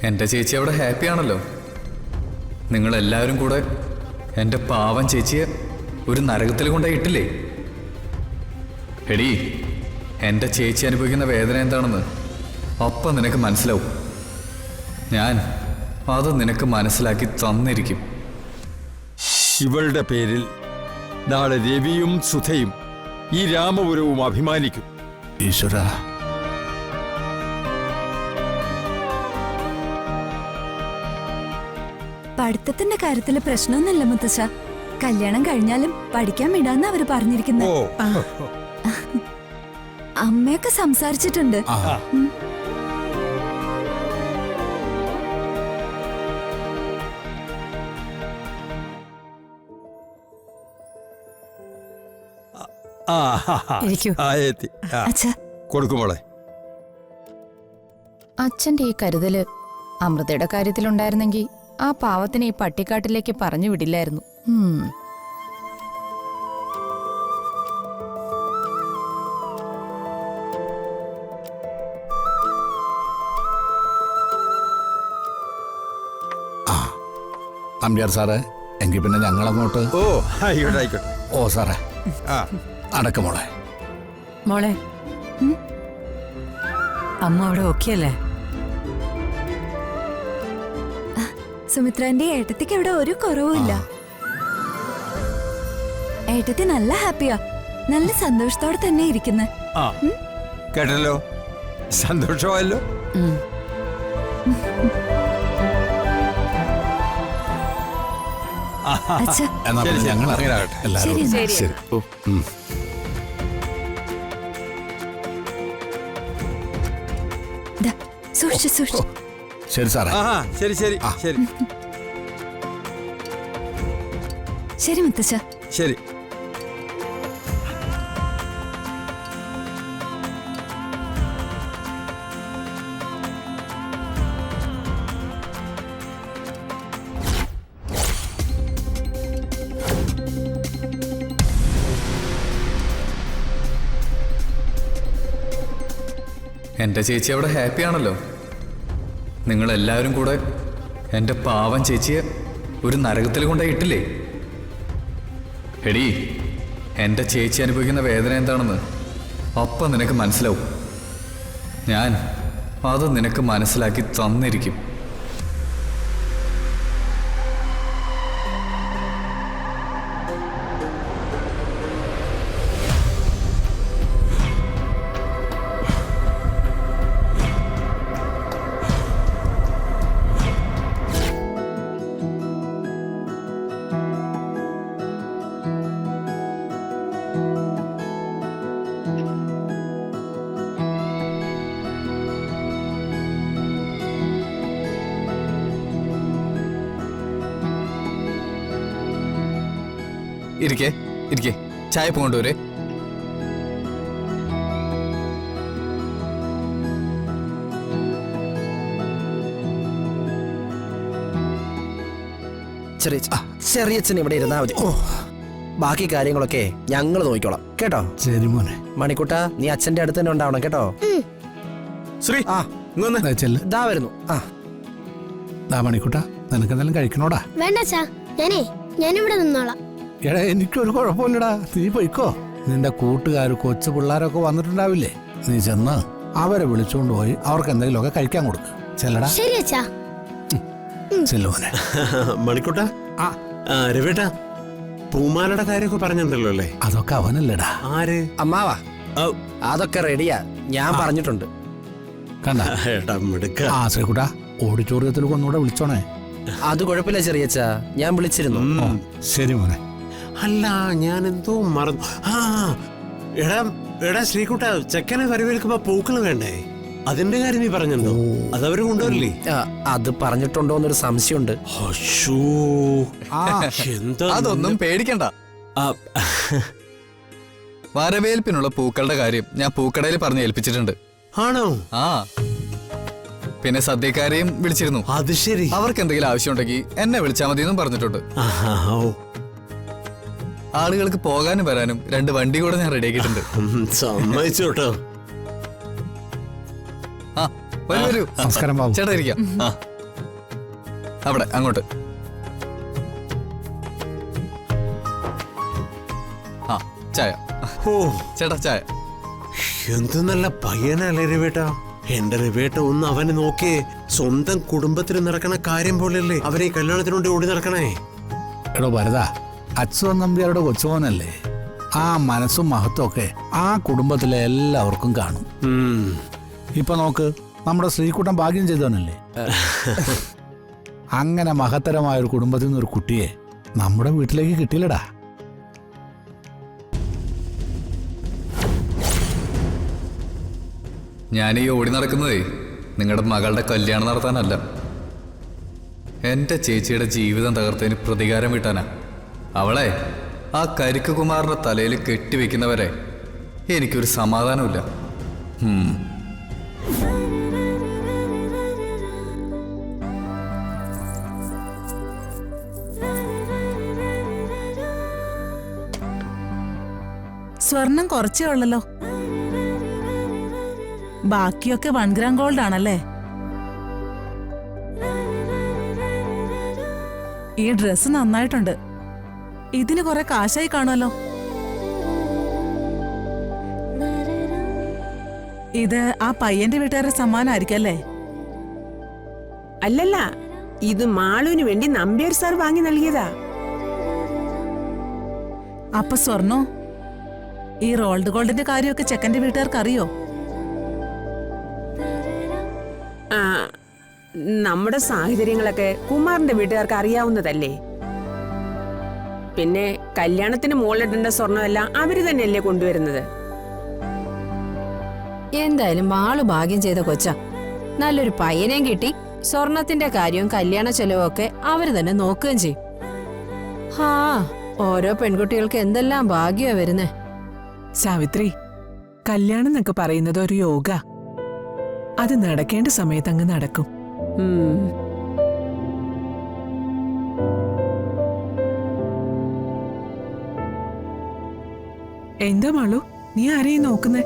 എൻ്റെ ചേച്ചി അവിടെ ഹാപ്പിയാണല്ലോ. നിങ്ങളെല്ലാവരും കൂടെ എൻ്റെ പാവം ചേച്ചിയെ ഒരു നരകത്തിൽ കൊണ്ടുപോയി ഇട്ടില്ലേ? എടീ, എൻ്റെ ചേച്ചി അനുഭവിക്കുന്ന വേദന എന്താണെന്ന് അപ്പം നിനക്ക് മനസ്സിലാവും. ഞാൻ അത് നിനക്ക് മനസ്സിലാക്കി തന്നിരിക്കും. ഇവളുടെ പേരിൽ നാളെ രവിയും സുധയും ഈ രാമപുരവും അഭിമാനിക്കും. ഈശ്വര, പഠിത്തത്തിന്റെ കാര്യത്തില് പ്രശ്നമൊന്നുമില്ല മുത്തശ്ശ. കല്യാണം കഴിഞ്ഞാലും പഠിക്കാൻ വിടാന്ന് അവര് പറഞ്ഞിരിക്കുന്നത്. അമ്മയൊക്കെ സംസാരിച്ചിട്ടുണ്ട്. കൊടുക്കുമോളെ. അച്ഛന്റെ ഈ കരുതല് അമൃതയുടെ കാര്യത്തിലുണ്ടായിരുന്നെങ്കിൽ ആ പാവത്തിനെ ഈ പട്ടിക്കാട്ടിലേക്ക് പറഞ്ഞു വിടില്ലായിരുന്നു. നമ്പ്യാർ സാറേ, എങ്കിൽ പിന്നെ ഞങ്ങളങ്ങോട്ട്. ആയിക്കോട്ടെ. ഓ സാറേ, അടക്കമോളെ. മോളെ, അമ്മ അവിടെ ഓക്കെ അല്ലേ? സുമിത്രന്റെ ഏട്ടത്തിക്ക് ഇവിടെ ഒരു കുറവുമില്ല. ഏട്ടത്തി നല്ല ഹാപ്പിയാ, നല്ല സന്തോഷത്തോടെ തന്നെ ഇരിക്കുന്നത്. കേട്ടല്ലോ, സന്തോഷമായല്ലോ. എന്നാ പിന്നെ ഞങ്ങൾ ഇറങ്ങിയാകട്ടെ എല്ലാവരും. ശരി. ശരി സാറേ. ശരി ശരി ശരി ശരി മുത്തശ്ശ. ശരി. എൻ്റെ ചേച്ചി അവിടെ ഹാപ്പിയാണല്ലോ. നിങ്ങളെല്ലാവരും കൂടെ എൻ്റെ പാവം ചേച്ചിയെ ഒരു നരകത്തിൽ കൊണ്ടുപോയി ഇട്ടില്ലേ? എടീ, എൻ്റെ ചേച്ചി അനുഭവിക്കുന്ന വേദന എന്താണെന്ന് അപ്പം നിനക്ക് മനസ്സിലാവും. ഞാൻ അത് നിനക്ക് മനസ്സിലാക്കി തന്നിരിക്കും. ഇരിക്കേ ഇരിക്കേ, ചായ കൊണ്ടുവരേ. ചെറിയച്ഛൻ ഇവിടെ ഇരുന്നാ മതി. ബാക്കി കാര്യങ്ങളൊക്കെ ഞങ്ങൾ നോക്കിക്കോളാം കേട്ടോ. ശരി മോനെ. മണിക്കുട്ട, നീ അച്ഛന്റെ അടുത്ത് തന്നെ ഉണ്ടാവണം കേട്ടോ. ശ്രീ, ഇതാ വരുന്നു. മണിക്കുട്ട, നിനക്ക് എന്തെങ്കിലും കഴിക്കണോടാ? വേണ്ട, ഞാനിവിടെ നിന്നോളാം. എടാ, എനിക്കൊരു കുഴപ്പമില്ലടാ, നീ പോയിക്കോ. നിന്റെ കൂട്ടുകാർ കൊച്ചു പിള്ളേരൊക്കെ വന്നിട്ടുണ്ടാവില്ലേ, നീ ചെന്ന് അവരെ വിളിച്ചുകൊണ്ട് പോയി അവർക്ക് എന്തെങ്കിലുമൊക്കെ കഴിക്കാൻ കൊടുക്ക്. ചെല്ലടാ. ശരി അച്ഛാ. ചെല്ലുമോനെ. മണിക്കുട്ട, രവേട്ടാ, പൂമാലയുടെ കാര്യമൊക്കെ പറഞ്ഞിട്ടുണ്ടല്ലോ അല്ലേ? അതൊക്കെ അവനല്ലേടാ. ആര്? അമ്മാവാ, അതൊക്കെ റെഡിയാ, ഞാൻ പറഞ്ഞിട്ടുണ്ട്. കണ്ട ശ്രീകുട്ടാ, ഓഡിറ്റോറിയത്തിൽ ഒന്നുകൂടെ വിളിച്ചോണേ. അത് കുഴപ്പമില്ല ചെറിയച്ഛ, ഞാൻ വിളിച്ചിരുന്നു. ശരി മോനെ. അല്ല, ഞാൻ എന്തോ മറന്നു. എടാ ശ്രീകുട്ട, ചെക്കനെ വരവേൽക്കുമ്പോ പൂക്കൾ വേണ്ടേ? അതിന്റെ കാര്യം നീ പറഞ്ഞോ? അതവര് കൊണ്ടുവരില്ലേ? അത് പറഞ്ഞിട്ടുണ്ടോന്നൊരു സംശയമുണ്ട്. അതൊന്നും പേടിക്കണ്ട. വരവേൽപ്പിനുള്ള പൂക്കളുടെ കാര്യം ഞാൻ പൂക്കടയിൽ പറഞ്ഞ് ഏൽപ്പിച്ചിട്ടുണ്ട്. ആണോ? പിന്നെ സദ്യക്കാരെയും വിളിച്ചിരുന്നു. അത് ശരി. അവർക്ക് എന്തെങ്കിലും ആവശ്യമുണ്ടെങ്കിൽ എന്നെ വിളിച്ചാൽ മതി എന്നും പറഞ്ഞിട്ടുണ്ട്. ആളുകൾക്ക് പോകാനും വരാനും 2 വണ്ടി കൂടെ ഞാൻ റെഡിയാക്കിയിട്ടുണ്ട്. സമ്മതിച്ചോട്ടോ. വരൂ. നമസ്കാരം ബാബു. ചേട്ടാ ഇരിക്കാം. അവിടെ അങ്ങോട്ട്. ആ ചായ. ഓ ചേട്ടാ ചായ. എന്ത് നല്ല പയ്യനല്ലേ രവേട്ട. എന്റെ രവേട്ട ഒന്ന് അവനെ നോക്കേ. സ്വന്തം കുടുംബത്തിന് നടക്കണ കാര്യം പോലെയല്ലേ അവരെ ഈ കല്യാണത്തിനുണ്ട് ഓടി നടക്കണേ. എടോ ഭരത, അച്യുതൻ നമ്പ്യാരുടെ കൊച്ചുമോനല്ലേ. ആ മനസ്സും മഹത്വം ഒക്കെ ആ കുടുംബത്തിലെ എല്ലാവർക്കും കാണും. ഇപ്പൊ നോക്ക്, നമ്മുടെ ശ്രീകുട്ടൻ ഭാഗ്യം ചെയ്തവനല്ലേ. അങ്ങനെ മഹത്തരമായ ഒരു കുടുംബത്തിൽ നിന്ന് ഒരു കുട്ടിയെ നമ്മുടെ വീട്ടിലേക്ക് കിട്ടിയില്ലടാ. ഞാൻ ഈ ഓടി നടക്കുന്നതേ നിങ്ങളുടെ മകളുടെ കല്യാണം നടത്താനല്ല, എൻ്റെ ചേച്ചിയുടെ ജീവിതം തകർത്തതിന് പ്രതികാരം വീട്ടാനാ. അവളെ ആ കരിക്ക് കുമാറിന്റെ തലയിൽ കെട്ടിവെക്കുന്നവരെ എനിക്കൊരു സമാധാനമില്ല. സ്വർണം കുറച്ചേ ഉള്ളല്ലോ. ബാക്കിയൊക്കെ 1 ഗ്രാം ഗോൾഡ് ആണല്ലേ? ഈ ഡ്രസ് നന്നായിട്ടുണ്ട്. ഇതിന് കുറെ കാശായി കാണുമല്ലോ. ഇത് ആ പയ്യന്റെ വീട്ടുകാരുടെ സമ്മാനമായിരിക്കല്ലേ? അല്ലല്ല, ഇത് മാളുവിന് വേണ്ടി നമ്പ്യാർ സാർ വാങ്ങി നൽകിയതാ. അപ്പൊ സ്വർണ്ണോ? ഈ റോൾഡ് ഗോൾഡിന്റെ കാര്യമൊക്കെ ചെക്കന്റെ വീട്ടുകാർക്ക് അറിയോ? നമ്മുടെ സാഹചര്യങ്ങളൊക്കെ കുമാറിന്റെ വീട്ടുകാർക്ക് അറിയാവുന്നതല്ലേ. പിന്നെ കല്യാണത്തിന് മോളിടേണ്ട സ്വർണ്ണമെല്ലാം അവര് തന്നെയല്ലേ കൊണ്ടുവരുന്നത്. എന്തായാലും മാള് ഭാഗ്യം ചെയ്ത കൊച്ച. നല്ലൊരു പയ്യനെയും കിട്ടി. സ്വർണത്തിന്റെ കാര്യവും കല്യാണ ചെലവും ഒക്കെ അവര് തന്നെ നോക്കുകയും ചെയ്യും. ഹാ, ഓരോ പെൺകുട്ടികൾക്ക് എന്തെല്ലാം ഭാഗ്യമാ വരുന്നേ. സാവിത്രി, കല്യാണം എന്നൊക്കെ പറയുന്നത് ഒരു യോഗ. അത് നടക്കേണ്ട സമയത്ത് അങ്ങ് നടക്കും. എന്താ മാളു, നീ ആരെയും നോക്കുന്നേ?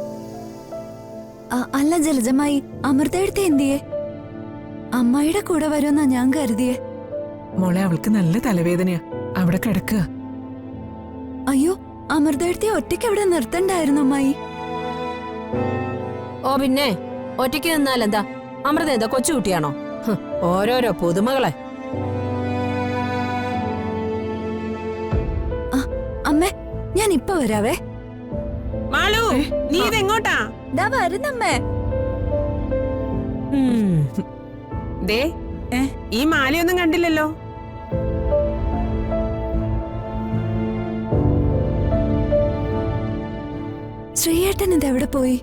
അല്ല ജലജമായി, അമൃതയെടുത്ത് എന്തിയേ? അമ്മായിയുടെ കൂടെ വരുമെന്നാ ഞാൻ കരുതിയേ. മോളെ, അവൾക്ക് നല്ല തലവേദനയാ, അവിടെ കിടക്കുക. അയ്യോ, അമൃതയെടുത്തെ ഒറ്റയ്ക്ക് അവിടെ നിർത്തണ്ടായിരുന്നു അമ്മായി. ഓ പിന്നെ ഒറ്റയ്ക്ക് നിന്നാലെന്താ? അമൃത എന്താ കൊച്ചുകുട്ടിയാണോ? ഓരോരോ പുതുമകളെ. അമ്മേ, ഞാൻ ഇപ്പൊ വരാവേ. മാളു, നീ ഇതെങ്ങോട്ടാ? ദാ വരുന്നമ്മേ. ദേ, ഈ മാലയൊന്നും കണ്ടില്ലല്ലോ. ശ്രീയേട്ടൻ ഇത് എവിടെ പോയി?